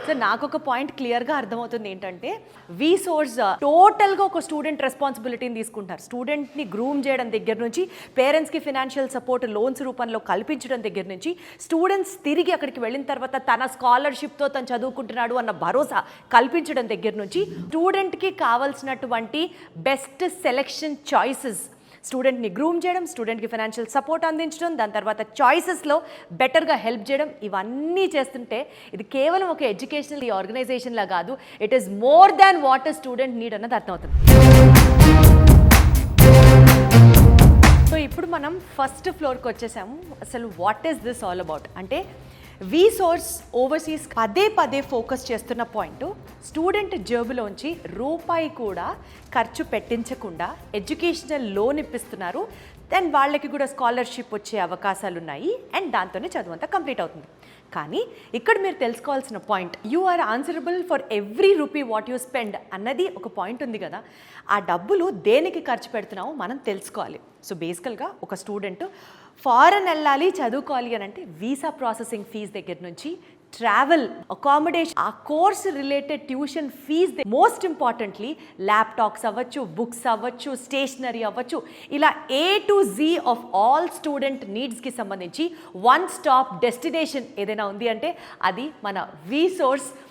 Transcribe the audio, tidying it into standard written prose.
So నాకు ఒక point క్లియర్గా అర్థమవుతుంది ఏంటంటే వి సోర్స్ టోటల్గా ఒక స్టూడెంట్ రెస్పాన్సిబిలిటీని తీసుకుంటారు. స్టూడెంట్ని గ్రూమ్ చేయడం దగ్గర నుంచి, పేరెంట్స్కి ఫినాన్షియల్ సపోర్ట్ లోన్స్ రూపంలో కల్పించడం దగ్గర నుంచి, స్టూడెంట్స్ తిరిగి అక్కడికి వెళ్ళిన తర్వాత తన స్కాలర్షిప్తో తను చదువుకుంటున్నాడు అన్న భరోసా కల్పించడం దగ్గర నుంచి, స్టూడెంట్కి కావాల్సినటువంటి బెస్ట్ సెలెక్షన్ చాయిసెస్, స్టూడెంట్ని గ్రూమ్ చేయడం, స్టూడెంట్కి ఫైనాన్షియల్ సపోర్ట్ అందించడం, దాని తర్వాత చాయిసెస్లో బెటర్గా హెల్ప్ చేయడం, ఇవన్నీ చేస్తుంటే ఇది కేవలం ఒక ఎడ్యుకేషనల్ ఆర్గనైజేషన్లా కాదు, it is more than what a student need అన్నది అర్థమవుతుంది. సో ఇప్పుడు మనం ఫస్ట్ ఫ్లోర్కి వచ్చేసాము. అసలు what is this all about అంటే వి సోర్స్ ఓవర్సీస్ పదే ఫోకస్ చేస్తున్న పాయింట్, స్టూడెంట్ జేబులోంచి రూపాయి కూడా ఖర్చు పెట్టించకుండా ఎడ్యుకేషనల్ లోన్ ఇప్పిస్తున్నారు. దెన్ వాళ్ళకి కూడా స్కాలర్షిప్ వచ్చే అవకాశాలు ఉన్నాయి అండ్ దాంతోనే చదువు అంతా కంప్లీట్ అవుతుంది. కానీ ఇక్కడ మీరు తెలుసుకోవాల్సిన point, you are answerable for every rupee what you spend అన్నది ఒక పాయింట్ ఉంది కదా. ఆ డబ్బులు దేనికి ఖర్చు పెడుతున్నామో మనం తెలుసుకోవాలి. సో బేసికల్గా ఒక స్టూడెంట్ ఫారెన్ వెళ్ళాలి చదువుకోవాలి అని అంటే వీసా ప్రాసెసింగ్ ఫీజు దగ్గర నుంచి ట్రావెల్, అకామిడేషన్, ఆ course related tuition fee, most importantly laptops అవ్వచ్చు, బుక్స్ అవ్వచ్చు, స్టేషనరీ అవ్వచ్చు, ఇలా A to Z of all student నీడ్స్కి సంబంధించి వన్ స్టాప్ డెస్టినేషన్ ఏదైనా ఉంది అంటే అది మన వి సోర్స్